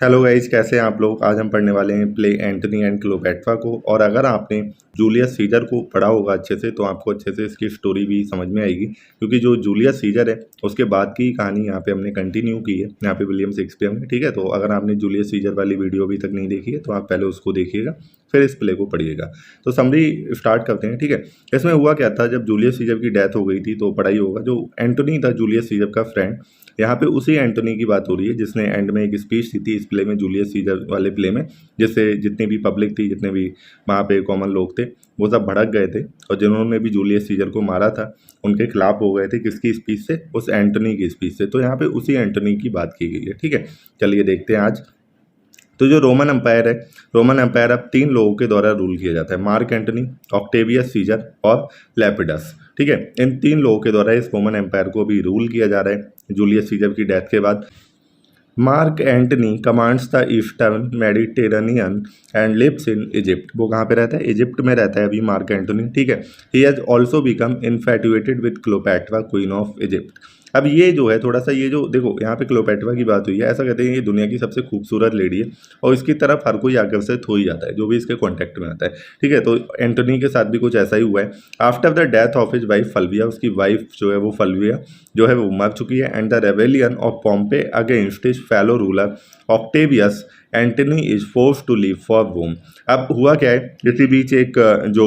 Hello guys, कैसे हैं आप लोग। आज हम पढ़ने वाले हैं प्ले एंटनी एंड क्लोपेट्रा को। और अगर आपने जूलियस सीजर को पढ़ा होगा अच्छे से तो आपको अच्छे से इसकी स्टोरी भी समझ में आएगी, क्योंकि जो जूलियस सीजर है उसके बाद की कहानी यहाँ पे हमने कंटिन्यू की है, यहाँ पे विलियम शेक्सपियर में। ठीक है, तो अगर आपने जूलियस सीजर वाली वीडियो अभी तक नहीं देखी है तो आप पहले उसको देखिएगा, फिर इस प्ले को पढ़िएगा। तो समरी स्टार्ट करते हैं। ठीक है, इसमें हुआ क्या था, जब जूलियस सीजर की डेथ हो गई थी तो पढ़ाई होगा, जो एंटोनी था जूलियस सीजर का फ्रेंड, यहाँ पे उसी एंटोनी की बात हो रही है जिसने एंड में एक स्पीच दी थी इस प्ले में, जूलियस सीजर वाले प्ले में, जिससे जितनी भी पब्लिक थी, जितने भी वहाँ पे कॉमन लोग थे, वो सब भड़क गए थे और जिन्होंने भी जूलियस सीजर को मारा था उनके खिलाफ हो गए थे। किसकी स्पीच से? उस एंटोनी की स्पीच से। तो यहाँ पे उसी एंटोनी की बात की गई है। ठीक है, चलिए देखते हैं आज। तो जो रोमन एम्पायर है, रोमन एम्पायर अब 3 लोगों के द्वारा रूल किया जाता है, मार्क एंटनी, ऑक्टेवियस सीजर और लैपिडस। ठीक है, इन 3 लोगों के द्वारा इस रोमन एम्पायर को भी रूल किया जा रहा है जूलियस सीजर की डेथ के बाद। Mark Antony commands the Eastern Mediterranean and lives in Egypt. वो कहाँ पे रहता है? इजिप्ट में रहता है अभी मार्क एंटनी। ठीक है, he has also become infatuated with Cleopatra queen of Egypt. अब ये जो है थोड़ा सा, ये जो देखो यहाँ पे क्लोपेट्रा की बात हुई है, ऐसा कहते हैं ये दुनिया की सबसे खूबसूरत लेडी है और इसकी तरफ हर कोई आकर्षित हो ही जाता है जो भी इसके कॉन्टेक्ट में आता है। ठीक है, तो एंटोनी के साथ भी कुछ ऐसा ही हुआ है। After the death of his wife Fulvia, उसकी वाइफ जो है वो फल्विया जो है वो मर चुकी है। And the rebellion of Pompey against his fellow ruler Octavius, Antony is force to leave for Rome. अब हुआ क्या है, इसी बीच एक जो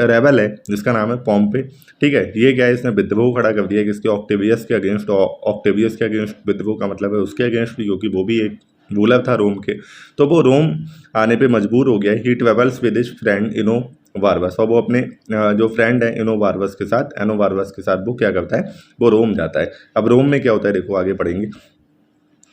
रेबल है जिसका नाम है पॉम्पे। ठीक है, ये क्या है, इसने विद्रोह खड़ा कर दिया किसके? ऑक्टेवियस के अगेंस्ट। ऑक्टेवियस के अगेंस्ट विद्रोह का मतलब है उसके अगेंस्ट भी, क्योंकि वो भी एक रूलर था रोम के। तो वो रोम आने पे मजबूर हो गया। He travels with his friend Enobarbus, और वो अपने जो फ्रेंड है इनो वार्वस के साथ, एनो वार्वस के साथ वो क्या करता है, वो रोम जाता है। अब रोम में क्या होता है देखो, आगे पढ़ेंगे।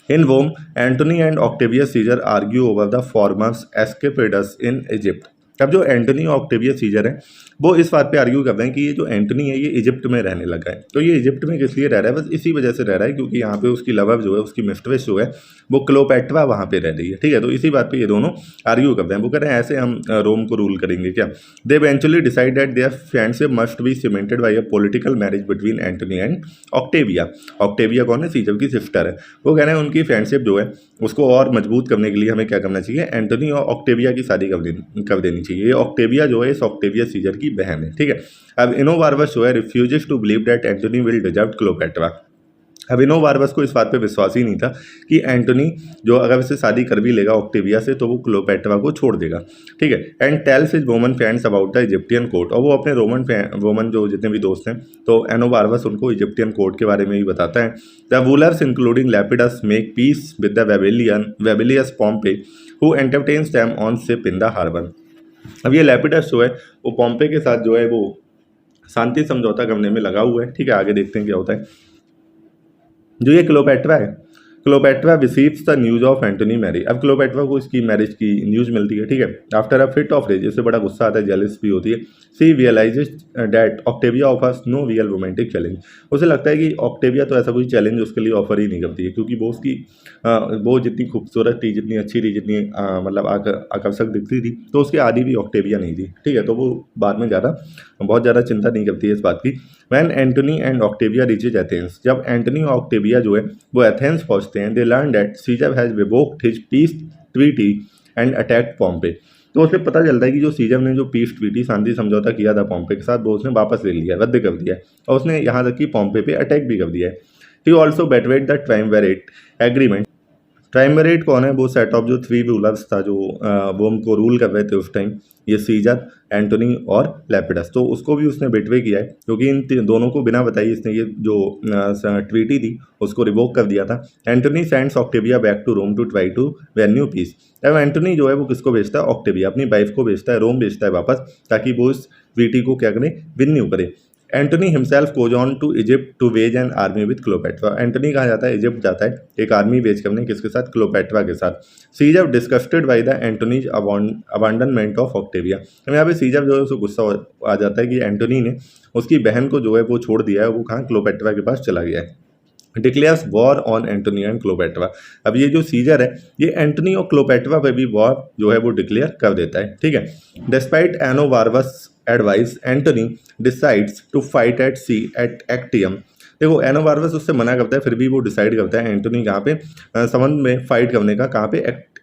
In Rome, Antony and Octavius Caesar argue over the former's escapadus in Egypt। अब जो एंटनी और ऑक्टेवियस सीजर है वो इस बात पे आर्ग्यू कर रहे हैं कि ये जो एंटनी है ये इजिप्ट में रहने लगा है। तो ये इजिप्ट में किस लिए रह रहा है? बस इसी वजह से रह रहा है क्योंकि यहाँ पे उसकी लवर जो है, उसकी मिस्ट्रेस जो है वो क्लोपेट्रा वहाँ पे रह रही है। ठीक है, तो इसी बात पे ये दोनों आर्ग्यू करते हैं। वो कह रहे हैं ऐसे हम रोम को रूल करेंगे क्या? They eventually decide that their friendship must be cemented by a political marriage between Antony and Octavia. Octavia कौन है? सीजर की सिस्टर है। वो कह रहे हैं उनकी फ्रेंडशिप जो है उसको और मजबूत करने के लिए हमें क्या करना चाहिए, एंटनी और ऑक्टेविया की शादी कर देनी चाहिए। ये ऑक्टेविया जो है इस ऑक्टेवियस सीजर की बहन है। ठीक है, अब इनो वार्वस जो है refuses to believe that Antony will deserve Cleopatra. अब इनो वार्वस को इस बात पे विश्वास ही नहीं था कि एंटनी जो अगर इससे शादी कर भी लेगा ऑक्टेविया से तो वो क्लोपेट्रा को छोड़ देगा। ठीक है, and tales his Roman friends about the Egyptian court, और वो अपने रोमन जो जितने भी दोस्त हैं तो एनो वार्वस उनको इजिप्टियन कोर्ट के बारे में भी बताता है। The rulers including Lepidus make peace with the rebellious Pompey who entertains them on ship in the harbour. अब ये लैपिडस जो है वो पॉम्पे के साथ जो है वो शांति समझौता करने में लगा हुआ है। ठीक है, आगे देखते हैं क्या होता है। जो ये क्लोपेट्रा है, Cleopatra receives the news of Antony marriage. अब क्लोपेट्रा को इसकी मैरिज की न्यूज मिलती है। ठीक है, after a fit of rage, इससे बड़ा गुस्सा आता है, जेलस भी होती है। She realises that Octavia offers no real romantic challenge. उसे लगता है कि ऑक्टेविया तो ऐसा कोई चैलेंज उसके लिए ऑफर ही नहीं करती है, क्योंकि वो उसकी वो जितनी खूबसूरत थी, जितनी अच्छी थी, जितनी मतलब आकर्षक दिखती थी, तो उसके आदि भी ऑक्टेविया नहीं थी। ठीक है, तो वो बाद में बहुत ज़्यादा चिंता नहीं करती है इस बात की। When Antony and Octavia reaches Athens, जब एंटनी और ऑक्टेविया जो है वो एथेंस पहुंचते हैं, they learn that Caesar has revoked his peace treaty and attacked Pompey. तो उसे पता चलता है कि जो सीजर ने जो पीस ट्रीटी, शांति समझौता किया था पॉम्पे के साथ, वो उसने वापस ले लिया, रद्द कर दिया है, और उसने यहाँ तक कि पॉम्पे पे अटैक भी कर दिया है। He also betrayed the triumvirate agreement. Triumvirate कौन है? वो सेट ऑफ जो 3 रूलर्स था जो वो हमको रूल कर रहे थे उस टाइम, ये सीजर, एंटोनी और लैपिडस। तो उसको भी उसने बेटवे किया है, क्योंकि इन दोनों को बिना बताई इसने ये जो ट्रीटी थी उसको रिवोक कर दिया था। Antony sends Octavia back to Rome to try to venue peace. अब एंटोनी जो है वो किसको भेजता है? ऑक्टेविया, अपनी वाइफ को भेजता है, रोम भेजता है वापस, ताकि वो इस ट्रीटी को क्या करे, विन्यू करे। Antony himself goes on to Egypt to wage an army with Cleopatra. Antony कहाँ जाता है? इजिप्ट जाता है एक आर्मी वेज करने, किसके साथ? क्लोपेट्रा के साथ। Caesar disgusted by the Antony's abandonment of Octavia. यहाँ पे सीजर जो है उसको गुस्सा आ जाता है कि एंटोनी ने उसकी बहन को जो है वो छोड़ दिया है, वो कहाँ? क्लोपेट्रा के पास चला गया है। Declares war on Antony and Cleopatra. अब ये जो सीजर है ये एंटोनी और क्लोपेट्रा पे भी वॉर जो है वो डिक्लेयर कर देता है। ठीक है, despite I know वार्वस advice, Antony decides to fight at sea at Actium, देखो एनोबार्बस उससे मना करता है, फिर भी वो डिसाइड करता है एंटोनी कहाँ पे समुद्र में फाइट करने का, कहाँ पे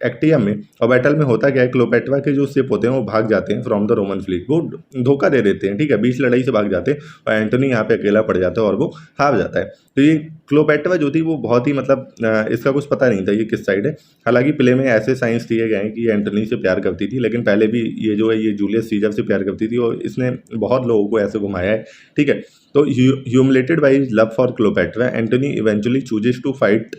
एक्टियम में। और बैटल में होता क्या है, क्लोपेट्रा के जो शिप होते हैं वो भाग जाते हैं फ्रॉम द रोमन फ्लीट, वो धोखा दे देते हैं, ठीक है, बीच लड़ाई से भाग जाते हैं और एंटोनी यहाँ पे अकेला पड़ जाता है और वो हार जाता है। तो ये क्लोपेट्रा जो थी वो बहुत ही मतलब इसका कुछ पता नहीं था ये किस साइड है। हालांकि प्ले में ऐसे साइंस दिए गए हैं कि ये एंटोनी से प्यार करती थी, लेकिन पहले भी ये जो है ये जूलियस सीजर से प्यार करती थी और इसने बहुत लोगों को ऐसे घुमाया है, ठीक है। तो humiliated by his love for Cleopatra, Antony eventually chooses to fight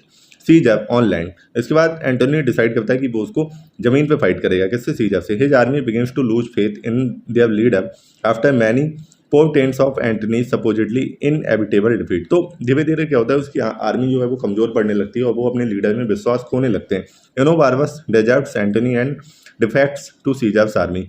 Caesar on land. इसके बाद एंटोनी डिसाइड करता है कि वो उसको जमीन पे फाइट करेगा, किससे, सीजर से। His army begins to lose faith in their leader after many portents of Antony supposedly inevitable defeat. तो धीरे धीरे क्या होता है, उसकी आर्मी जो है वो कमजोर पड़ने लगती है और वो अपने लीडर में विश्वास खोने लगते हैं। Enobarbus deserts Antony and defects to Caesar's army.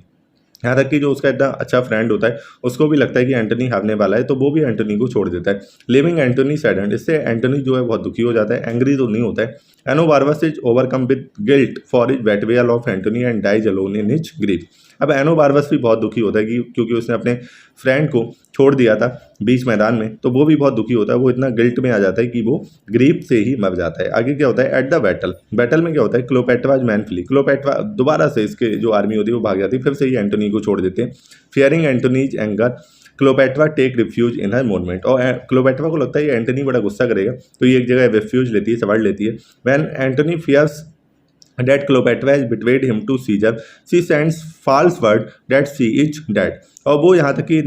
यहाँ तक कि जो उसका इतना अच्छा फ्रेंड होता है उसको भी लगता है कि एंटनी हारने वाला है, तो वो भी एंटनी को छोड़ देता है। लिविंग एंटनी सैडेंड, इससे एंटनी जो है बहुत दुखी हो जाता है, एंग्री तो नहीं होता है। Enobarbus is overcome with guilt for his betrayal of Antony and dies alone in his grief. अब एनोबार्बस भी बहुत दुखी होता है कि क्योंकि उसने अपने फ्रेंड को छोड़ दिया था बीच मैदान में, तो वो भी बहुत दुखी होता है, वो इतना गिल्ट में आ जाता है कि वो ग्रीफ से ही मर जाता है। आगे क्या होता है, एट द बैटल में क्या होता है, क्लोपेट्राज मैन फ्ली, क्लोपेट्रा दोबारा से इसके जो आर्मी होती है वो भाग जाती है, फिर से ही एंटोनी को छोड़ देते हैं। Fearing Antony's anger Cleopatra take refuge in her monument, और क्लोपेट्रा को लगता है ये एंटोनी बड़ा गुस्सा करेगा, तो ये एक जगह रिफ्यूज लेती है, सवार लेती है। When Antony fears that Cleopatra has betrayed him to Caesar, she sends false word that she is dead। और वो यहाँ तक कि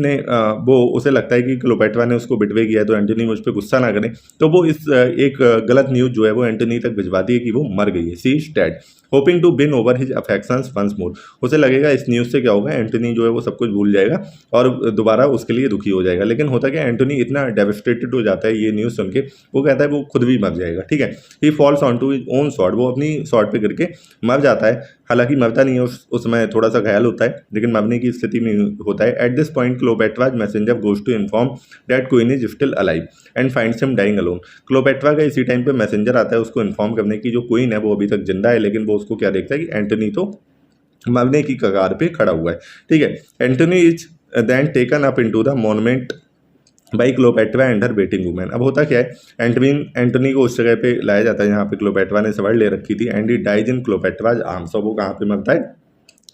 वो उसे लगता है कि क्लोपेट्रा ने उसको बिटवे किया है तो एंटोनी मुझ पर गुस्सा ना करे, तो वो इस एक गलत न्यूज़ जो है वो एंटोनी तक भिजवाती है कि वो मर गई है, she is dead, hoping to win over his affections once more. उसे लगेगा इस न्यूज़ से क्या होगा, एंटोनी जो है वो सब कुछ भूल जाएगा और दोबारा उसके लिए दुखी हो जाएगा। लेकिन होता क्या, एंटोनी इतना डेविस्टेटेड हो जाता है ये न्यूज़ सुन के, वो कहता है वो खुद भी मर जाएगा, ठीक है। He falls on to his own sword, वो अपनी स्वॉर्ड पे गिर के मर जाता है। हालांकि मरता नहीं है, उसमें थोड़ा सा घायल होता है, लेकिन मरने की स्थिति में होता है। At this point Cleopatra's messenger goes to inform that queen is still alive and finds him dying alone. Cleopatra का इसी टाइम पे मैसेंजर आता है उसको इन्फॉर्म करने की जो क्वीन है वो अभी तक जिंदा है, लेकिन वो उसको क्या देखता है कि एंटोनी तो मरने की कगार पे खड़ा हुआ है, ठीक है। Antony is then taken up into the monument by Cleopatra and her waiting women. अब होता क्या है, एंटोनी को उस जगह पे लाया जाता है जहाँ पे क्लोपेट्रा ने सवार ले रखी थी, and he dies in Cleopatra's arms, और वो कहाँ पे मरता है,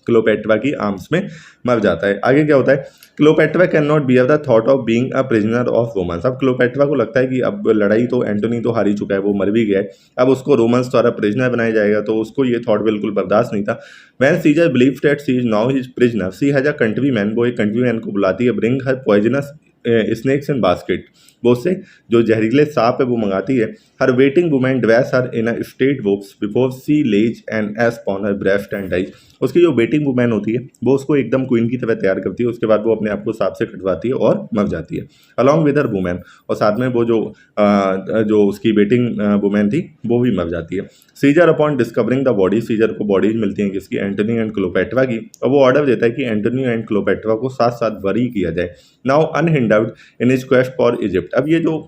क्लोपेट्रा की आर्म्स में मर जाता है। आगे क्या होता है, Cleopatra cannot bear the thought of being a prisoner of Romans. अब क्लोपेट्रा को लगता है कि अब लड़ाई तो एंटोनी तो हार ही चुका है, वो मर भी गया है, अब उसको रोमन्स द्वारा प्रिजनर बनाया जाएगा, तो उसको ये थॉट बिल्कुल बर्दाश्त नहीं था। When Caesar believe that she is now his prisoner, she has a country man, वो एक कंट्री मैन को बुलाती है, bring her poisonous snakes in basket, वो उससे जो जहरीले सांप है वो मंगाती है। Her waiting women dress her in a state वोक्स before she lays and asp on her breast and dies. उसकी जो वेटिंग वुमेन होती है वो उसको एकदम क्वीन की तरह तैयार करती है, उसके बाद वो अपने आप को सांप से कटवाती है और मर जाती है अलॉन्ग विद हर वुमेन, और साथ में वो जो उसकी वेटिंग वुमेन थी वो भी मर जाती है। Caesar upon discovering the body, Caesar को बॉडीज मिलती हैं किसकी, एंटोनी एंड क्लोपेट्रा की, और वो ऑर्डर देता है कि एंटोनी एंड क्लोपेट्रा को साथ साथ बरी किया जाए। Now unhindered in his quest for Egypt. अब ये जो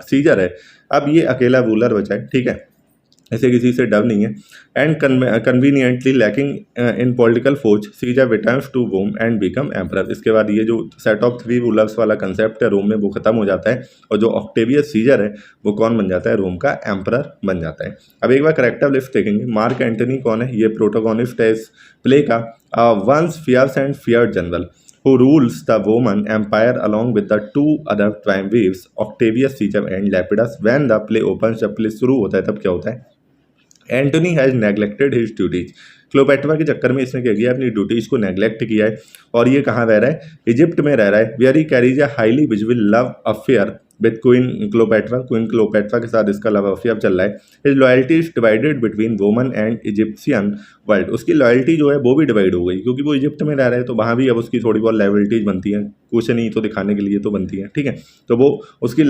सीजर है अब ये अकेला रूलर बचा है, ठीक है, ऐसे किसी से डर नहीं है। And conveniently lacking in political force, Caesar returns to Rome and become emperor. इसके बाद ये जो सेट ऑफ 3 रूलर्स वाला कंसेप्ट है रोम में वो खत्म हो जाता है, और जो ऑक्टेवियस सीजर है वो कौन बन जाता है, रोम का एम्परर बन जाता है। अब एक बार करेक्टर लिस्ट देखेंगे। मार्क एंटनी कौन है, ये प्रोटोगोनिस्ट है इस प्ले का, once fierce and feared general who rules the Roman Empire along with the 2 other triumvirs, Octavius Caesar and Lepidus। When the play opens, जब प्ले शुरू होता है तब क्या होता है, Antony has neglected his duties. Cleopatra के चक्कर में इसने क्या किया, अपनी ड्यूटीज को नेग्लेक्ट किया है, और ये कहाँ रह रहा है, इजिप्ट में रह रहा है, where he carries a highly visible love affair with queen Cleopatra के साथ इसका लव अफेयर चल रहा है। His loyalty is divided between Roman and Egyptian world. उसकी लॉयल्टी जो है वो भी डिवाइड हो गई, क्योंकि वो इजिप्ट में रह रहा है तो वहाँ भी अब उसकी थोड़ी बहुत लॉयल्टीज बनती हैं, कुछ नहीं तो दिखाने के लिए तो बनती है, ठीक है। तो वो उसकी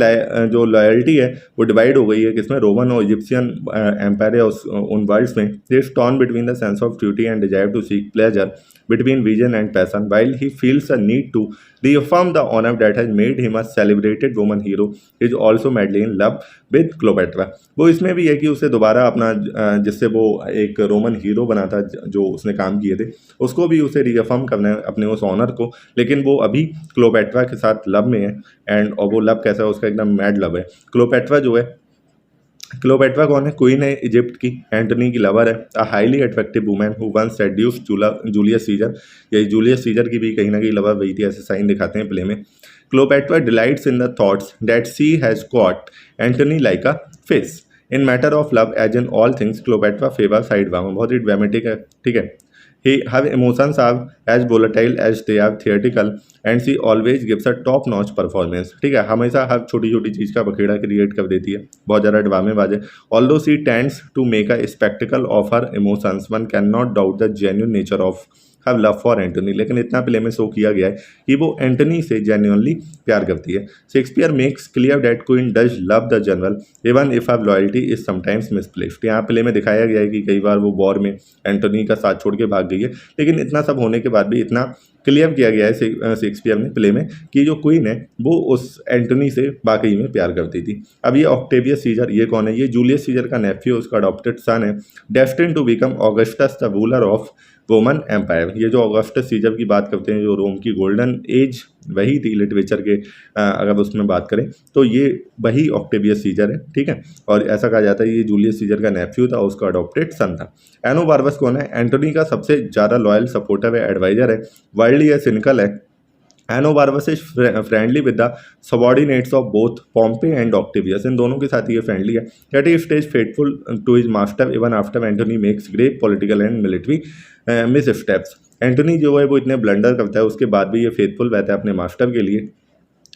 जो लॉयल्टी है वो डिवाइड हो गई है किसमें, रोमन और इजिप्शियन एम्पायर है उन वर्ल्ड्स में। Is torn between the sense of duty and desire to seek pleasure between vision and passion, while he feels a need to reaffirm the honor that has made him a celebrated Roman hero, is also madly in love with Cleopatra। वो इसमें भी है कि उसे दोबारा अपना जिससे वो एक रोमन हीरो बना था, जो उसने काम किए थे, उसको भी उसे रिअफर्म करना है अपने उस ऑनर को, लेकिन वो अभी क्लोपेट्रा के साथ लव में है एंड और वो लव कैसा है, उसका एकदम मैड लव है। क्लोपेट्रा जो है, क्लोपेट्रा कौन है, क्वीन है इजिप्ट की, एंटनी की लवर है, a highly attractive women who once seduced Julius Caesar. ये जूलियस सीजर की भी कहीं ना कहीं लवर वही थी, ऐसे साइन दिखाते हैं प्ले में। Cleopatra delights in the thoughts that she has got Antony like a fish in matter of love as in all things Cleopatra favour side warm. बहुत ही ड्रामेटिक है, ठीक है। Her emotions are as volatile as they are theatrical and she always gives a top notch performance। ठीक है, हमेशा हर छोटी छोटी चीज़ का बखेड़ा क्रिएट कर देती है, बहुत ज़्यादा ड्रामेबाज है। Although she tends to make a spectacle of her emotions, one cannot doubt the genuine nature of her love for Antony. लेकिन इतना प्ले में शो किया गया है कि वो एंटनी से जेन्युइनली प्यार करती है। Shakespeare makes clear that queen does love the general even if her loyalty is sometimes misplaced. यहाँ प्ले में दिखाया गया है कि कई बार वो वॉर में एंटनी का साथ छोड़ के भाग गई है, लेकिन इतना सब होने के बाद भी इतना क्लियर किया गया है शेक्सपियर ने प्ले में कि जो क्वीन है वो उस एंटनी से वाकई में प्यार करती थी। अब ये ऑक्टेवियस सीजर, ये कौन है, ये जूलियस सीजर का नेफ्यू, उसका अडॉप्टेड सन है, destined to become Augustus the ruler of Roman Empire. ये जो ऑगस्टस सीजर की बात करते हैं, जो रोम की गोल्डन एज वही थी लिटरेचर के, अगर उसमें बात करें तो ये वही ऑक्टेवियस सीजर है, ठीक है। और ऐसा कहा जाता है ये जूलियस सीजर का नेफ्यू था, उसका अडॉप्टेड सन था। एनोबार्बस कौन है, एंटोनी का सबसे ज़्यादा लॉयल सपोर्टर है, एडवाइजर है, वर्ल्डली है, सिनिकल है। Enobarbus is friendly with the subordinates of both Pompey and Octavius. इन दोनों के साथ ये फ्रेंडली है। That he stays faithful to his master even after Antony makes great political and military missteps. Antony जो है वो इतने ब्लंडर करता है, उसके बाद भी ये फेथफुल रहता है अपने मास्टर के लिए।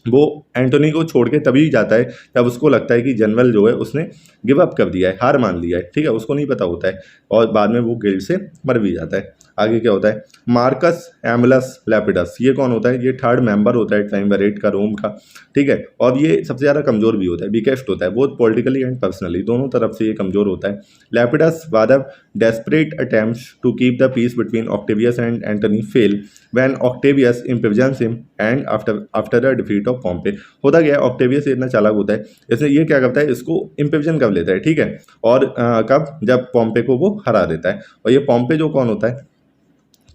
वो एंटोनी को छोड़ के तभी जाता है जब उसको लगता है कि जनरल जो है उसने गिव अप कर दिया है, हार मान लिया है, ठीक है। उसको नहीं पता होता है और बाद में वो गिल्ड से मर भी जाता है। आगे क्या होता है, मार्कस एमुलस लैपिडस, ये कौन होता है, ये थर्ड मेंबर होता है ट्राइमविरेट का, रोम का, ठीक है। और ये सबसे ज़्यादा कमज़ोर भी होता है, वीकेस्ट होता है, बोथ पॉलिटिकली एंड पर्सनली, दोनों तरफ से ये कमज़ोर होता है। Lepidus rather desperate attempts to keep the peace between Octavius and Antony fail when Octavius imprisons him and after the defeat of Pompey. होता गया ऑक्टेवियस इतना चालाक होता है, इसलिए ये क्या करता है, इसको इम्प्रिजन कर लेता है, ठीक है। और कब, जब पॉम्पे को वो हरा देता है। और ये पॉम्पे जो कौन होता है,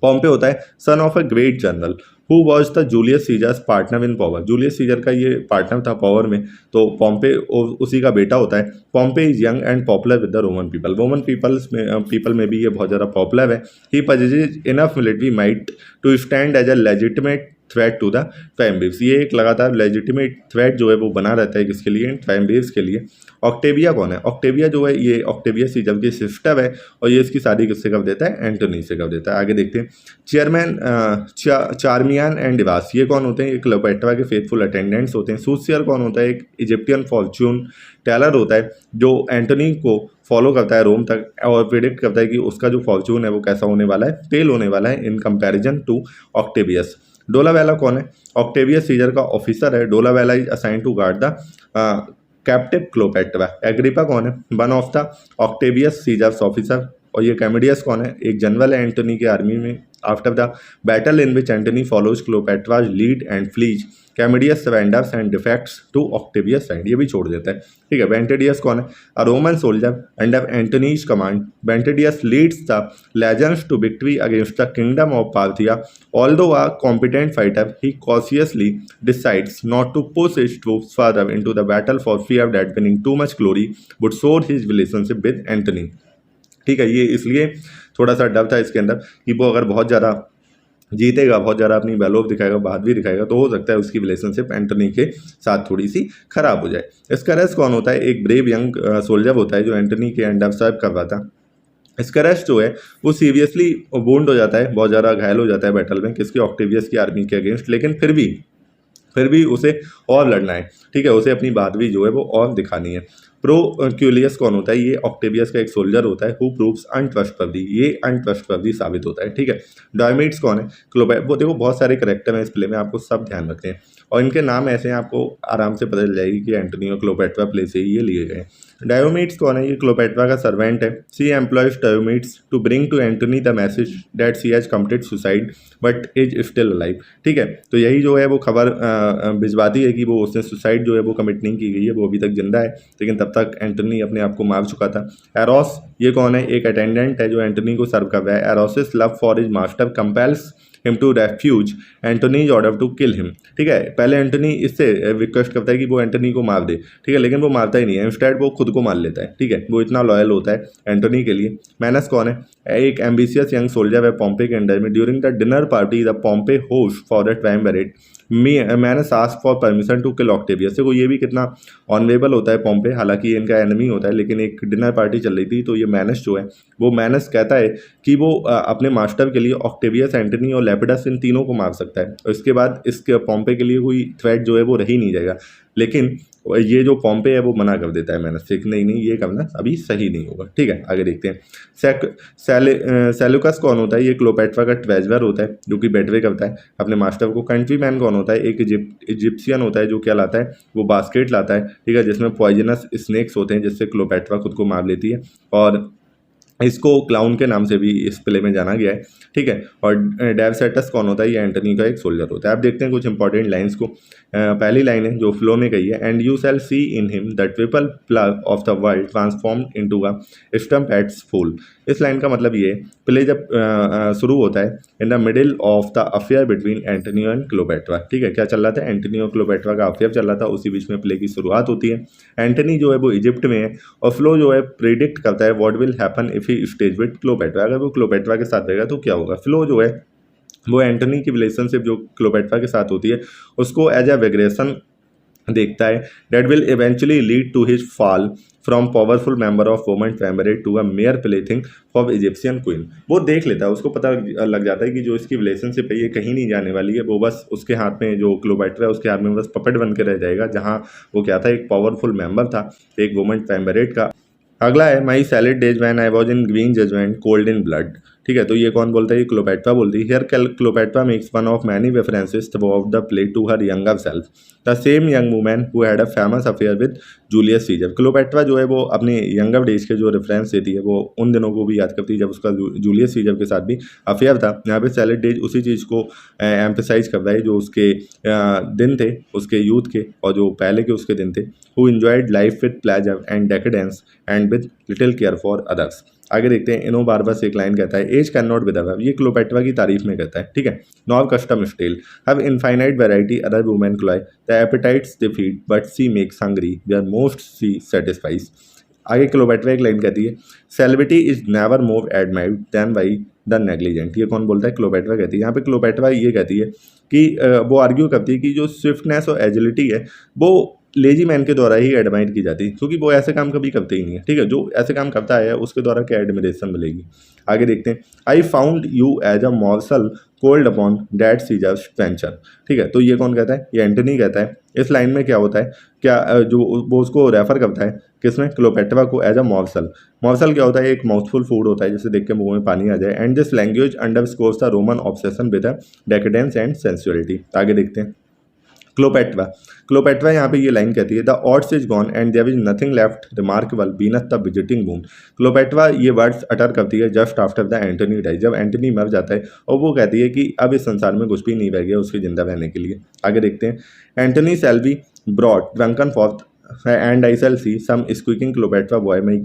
पॉम्पे होता है son of a great general who was the Julius Caesar's partner in power. Julius Caesar का ये पार्टनर था पावर में, तो पॉम्पे उसी का बेटा होता है। Pompey is young and popular with the Roman people. Roman people में भी ये बहुत ज़्यादा पॉपुलर है। He possesses enough military might to stand as a legitimate threat to the triumvirs. ये एक लगातार लेजिटिमेट थ्रेट जो है वो बना रहता है किसके लिए, ट्रायम्विर्स के लिए। ऑक्टेविया कौन है, ऑक्टेविया जो है ये ऑक्टेवियस सीजर की सिस्टर है और ये इसकी शादी किससे कर देता है, एंटोनी से कर देता है। आगे देखते हैं, चेयरमैन चार्मियान एंड डिवास, ये कौन होते हैं, ये क्लोपेट्रा के फेथफुल अटेंडेंट्स होते हैं। सूसियर कौन होता है, एक इजिप्टियन फॉर्च्यून टेलर होता है जो एंटोनी को फॉलो करता है रोम तक और प्रिडिक्ट करता है कि उसका जो फॉर्च्यून है वो कैसा होने वाला है, फेल होने वाला है in comparison to Octavius. Dolabella कौन है, ऑक्टेवियस सीजर का ऑफिसर है। Dolabella is assigned to guard the captive Cleopatra. Agrippa कौन है, one of the Octavius Caesar's officer. और ये कैमिडियस कौन है, एक जनरल है एंटोनी के आर्मी में। After the battle in which Antony follows Cleopatra's lead and flees, Canidius surrenders and defects to Octavius side, ये भी छोड़ देता है, ठीक है। वेंटेडियस कौन है, a Roman soldier under Antony's command. Ventidius leads the legions to victory against the kingdom of Parthia. Although a competent fighter, he cautiously decides not to push his troops further into the battle for fear that winning too much glory would sour his relationship with Antony। ठीक है, ये इसलिए थोड़ा सा डर था इसके अंदर कि वो अगर बहुत ज़्यादा जीतेगा, बहुत ज़्यादा अपनी बैलोव दिखाएगा, बहादुरी दिखाएगा, तो हो सकता है उसकी रिलेशनशिप एंटनी के साथ थोड़ी सी खराब हो जाए। स्कैरस कौन होता है, एक ब्रेव यंग सोल्जर होता है जो एंटनी के अंडर सर्व कर रहा था। स्कैरस जो है वो सीरियसली वुंड हो जाता है, बहुत ज़्यादा घायल हो जाता है बैटल में किसकी, ऑक्टेवियस की आर्मी के अगेंस्ट। लेकिन फिर भी उसे और लड़ना है, ठीक है, उसे अपनी बहादुरी जो है वो और दिखानी है। प्रोक्यूलियस कौन होता है, ये ऑक्टेवियस का एक सोल्जर होता है हु प्रूव्स अनट्रस्टवर्दी, ये अनट्रस्टवर्दी साबित होता है, ठीक है। डायमीड्स कौन है, वो देखो बहुत सारे करेक्टर हैं इस प्ले में, आपको सब ध्यान रखते हैं और इनके नाम ऐसे हैं, आपको आराम से पता चल जाएगी कि एंटोनी और क्लोपेट्रा प्ले से ही ये लिए गए। डायोमीड्स कौन है, ये क्लोपेट्रा का सर्वेंट है। She employs Diomedes to bring to Antony the message that she has committed suicide but is still alive, ठीक है। तो यही जो है वो खबर भिजवाती है कि वो उसने सुसाइड जो है वो कमिट नहीं की गई है, वो अभी तक जिंदा है, लेकिन तब तक एंटोनी अपने आप को मार चुका था। एरोस, ये कौन है, एक अटेंडेंट है जो एंटोनी को सर्व कर रहा है। Eros's love for his master compels him to refuse Antony order to kill him. ठीक है, पहले एंटोनी इससे रिक्वेस्ट करता है कि वो एंटोनी को मार दे, ठीक है, लेकिन वो मारता ही नहीं है, इंस्टेड वो खुद को मार लेता है। ठीक है, वो इतना लॉयल होता है एंटोनी के लिए। मैनस कौन है? एक एम्बिशियस यंग सोल्जर है पॉम्पे के अंडर में। During the dinner party the Pompey host for a triumvirate Menas ask for permission to kill Octavius. देखो ये भी कितना ऑनरेबल होता है पॉम्पे, हालांकि इनका एनिमी होता है, लेकिन एक डिनर पार्टी चल रही थी तो ये मैनस जो है वो मैनस कहता है कि वो अपने मास्टर के लिए ऑक्टेवियस, एंटनी और लेपिडस इन तीनों को मार सकता है, और इसके बाद इसके पॉम्पे के लिए कोई थ्रेट जो है वो रह ही नहीं जाएगा। लेकिन ये जो पॉम्पे है वो मना कर देता है मैनस से कि नहीं ये करना अभी सही नहीं होगा। ठीक है, आगे देखते हैं। सेलुकस कौन होता है? ये क्लोपेट्रा का ट्रेजर होता है जो कि बेटवे करता है अपने मास्टर को। कंट्री मैन कौन होता है? एक इजिप्शियन होता है जो क्या लाता है? वो बास्केट लाता है, ठीक है, जिसमें पॉइजनस स्नेक्स होते हैं जिससे क्लोपेट्रा खुद को मार लेती है, और इसको क्लाउन के नाम से भी इस प्ले में जाना गया है। ठीक है, और डेवसेटस कौन होता है? ये एंटनी का एक सोल्जर होता है। आप देखते हैं कुछ इंपॉर्टेंट लाइंस को। पहली लाइन है जो फ्लो ने कही है, and you shall see in him the triple pillar of the world transformed into a strumpet's fool. इस लाइन का मतलब ये है, प्ले जब शुरू होता है in the middle of the affair between Antonio and Cleopatra. ठीक है, क्या चल रहा था? एंटनी और क्लोपेट्रा का अफेयर चल रहा था, उसी बीच में प्ले की शुरुआत होती है। एंटनी जो है वो इजिप्ट में है, और फ्लो जो है प्रिडिक्ट करता है what will happen if he stays with Cleopatra. अगर वो क्लोपेट्रा के साथ रहेगा तो क्या होगा। फ्लो जो है वो एंटनी की रिलेशनशिप जो क्लोपेट्रा के साथ होती है उसको एज अ वेग्रेशन देखता है, that will eventually lead to his fall from powerful member of women family to a mere plaything for Egyptian queen. वो देख लेता है, उसको पता लग जाता है कि जो इसकी रिलेशनशिप है ये कहीं नहीं जाने वाली है, वो बस उसके हाथ में, जो क्लोपेट्रा है उसके हाथ में बस पपेट बन के रह जाएगा, जहाँ वो क्या था, एक पावरफुल मेंबर था एक वुमेन फैमिली का। अगला है my salad days when I was in green judgement cold in blood. ठीक है, तो ये कौन बोलता है? ये क्लोपेट्रा बोलती है। Here Cleopatra makes one of many references throughout the play to her younger self, the same young woman who had a famous affair with Julius Caesar. Cleopatra जो है वो अपने यंगर डेज के जो रेफरेंस देती है वो उन दिनों को भी याद करती है जब उसका जूलियस सीजर के साथ भी अफेयर था। यहाँ पे सैलिड डेज उसी चीज़ को एम्फेसाइज कर रहा है जो उसके दिन थे, उसके यूथ के, और जो पहले के उसके दिन थे। Who enjoyed life with pleasure and decadence and with little care for others. आगे देखते हैं। इनो बारबस एक लाइन कहता है, age cannot wither her. ये क्लोपेट्रा की तारीफ में कहता है। ठीक है, nor custom stale her infinite variety other women cloy the appetites they feed but she makes hungry where most she satisfies. आगे क्लोपेट्रा एक लाइन कहती है, celebrity is never more admired than by the negligent. ये कौन बोलता है? क्लोपेट्रा कहती है। यहाँ पे क्लोपेट्रा ये कहती है कि वो आर्ग्यू करती है कि जो स्विफ्टनेस और एजिलिटी है वो लेजी मैन के द्वारा ही एडमायर की जाती है, क्योंकि वो ऐसे काम कभी करते ही नहीं है। ठीक है, जो ऐसे काम करता है उसके द्वारा क्या एडमिरेशन मिलेगी। आगे देखते हैं। I found you as a morsel cold upon that Caesar's venture. ठीक है, तो ये कौन कहता है? ये एंटनी कहता है। इस लाइन में क्या होता है, क्या जो वो उसको रेफर करता है किसमें? क्लोपेट्रा को एज अ मॉर्सल। मॉर्सल क्या होता है? एक माउथफुल फूड होता है जिसे देख के मुंह में पानी आ जाए। And this language underscores the Roman obsession with decadence and sensuality. आगे देखते हैं। क्लोपेट्रा यहाँ पे ये लाइन कहती है, the odds is gone and there is nothing left remarkable beneath the visiting moon. Cleopatra ये वर्ड्स अटर करती है just after the Antony die, जब एंटनी मर जाता है, और वो कहती है कि अब इस संसार में कुछ भी नहीं रह गया उसके जिंदा रहने के लिए। आगे देखते हैं। Antony shall be brought drunken forth and I shall see some squeaking Cleopatra boy my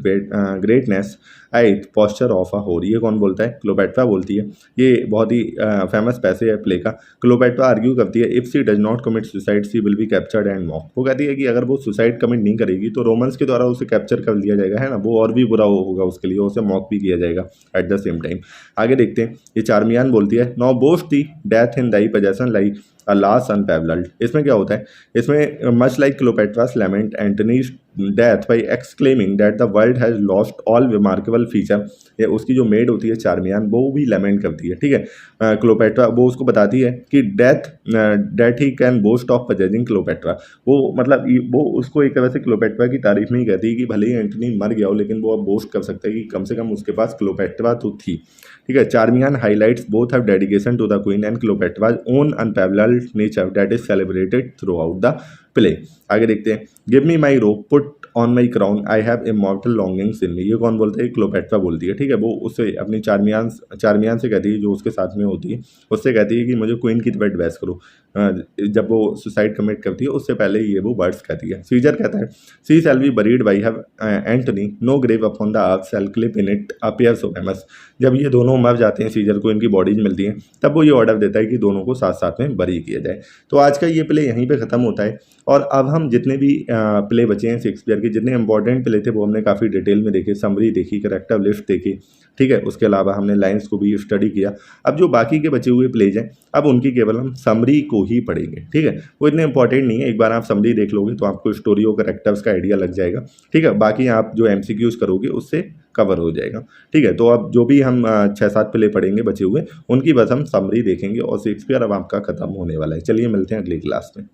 greatness i'th' posture of a whore. ये कौन बोलता है? क्लोपेट्रा बोलती है। ये बहुत ही फेमस पैसे है प्ले का। क्लोपेट्रा आर्ग्यू करती है, if she does not commit suicide she will be captured and mock. वो कहती है कि अगर वो सुसाइड कमिट नहीं करेगी तो रोमन्स के द्वारा उसे कैप्चर कर लिया जाएगा, है ना, वो और भी बुरा होगा उसके लिए, उसे मॉक भी किया जाएगा एट द सेम टाइम। आगे देखते हैं। ये चार्मियान बोलती है, no boast thee death in thy possession lie a last unparalleled. इसमें क्या होता है? इसमें much like Cleopatra's lament Antony's death by exclaiming that the world has lost all remarkable feature. ये उसकी जो मेड होती है चार्मियान, वो भी लैमेंट करती है। ठीक है, क्लोपेट्रा वो उसको बताती है कि डेथ ही can boast of possessing Cleopatra. वो मतलब वो उसको एक तरह से क्लोपेट्रा की तारीफ में ही कहती है कि भले ही एंटनी मर गया हो लेकिन वो अब बोस्ट कर सकता है कि कम से कम उसके पास क्लोपेट्रा तो थी। ठीक है, Charmian highlights both have dedication to the queen and Cleopatra's own unparalleled nature that is celebrated throughout the play. आगे देखते हैं। Give me my robe put on my crown I have immortal longings in me. ये कौन बोलते हैं? क्लोपेट्रा बोलती है। ठीक है, वो उससे अपनी चार्मियान से कहती है, जो उसके साथ में होती है, उससे कहती है कि मुझे क्वीन की तरह ड्रेस करो। जब वो सुसाइड कमिट करती है उससे पहले ये वो वर्ड्स कहती है। सीजर कहता है she shall be buried by have Antony no grave upon the earth shall clip in it a pair so famous. जब ये दोनों मर जाते हैं, सीजर को इनकी बॉडीज मिलती हैं, तब वो ये ऑर्डर देता है कि दोनों को साथ साथ में बरी किया जाए। तो आज का ये प्ले यहीं पे ख़त्म होता है और अब हम जितने भी प्ले बचे हैं शेक्सपियर के, जितने इंपॉर्टेंट प्ले थे वो हमने काफ़ी डिटेल में देखे, समरी देखी, करेक्टर लिस्ट देखी, ठीक है। उसके अलावा हमने लाइन्स को भी स्टडी किया। अब जो बाकी के बचे हुए प्लेज हैं अब उनकी केवल हम समरी को ही पढ़ेंगे, ठीक है। वो इतने इंपॉर्टेंट नहीं है, एक बार आप समरी देख लोगे तो आपको स्टोरी और करेक्टर्स का आइडिया लग जाएगा, ठीक है। बाकी आप जो MCQs करोगे उससे कवर हो जाएगा, ठीक है। तो अब जो भी हम 6-7 प्ले पढ़ेंगे बचे हुए, उनकी बस हम समरी देखेंगे और शेक्सपियर अब आपका खत्म होने वाला है। चलिए मिलते हैं अगली क्लास में।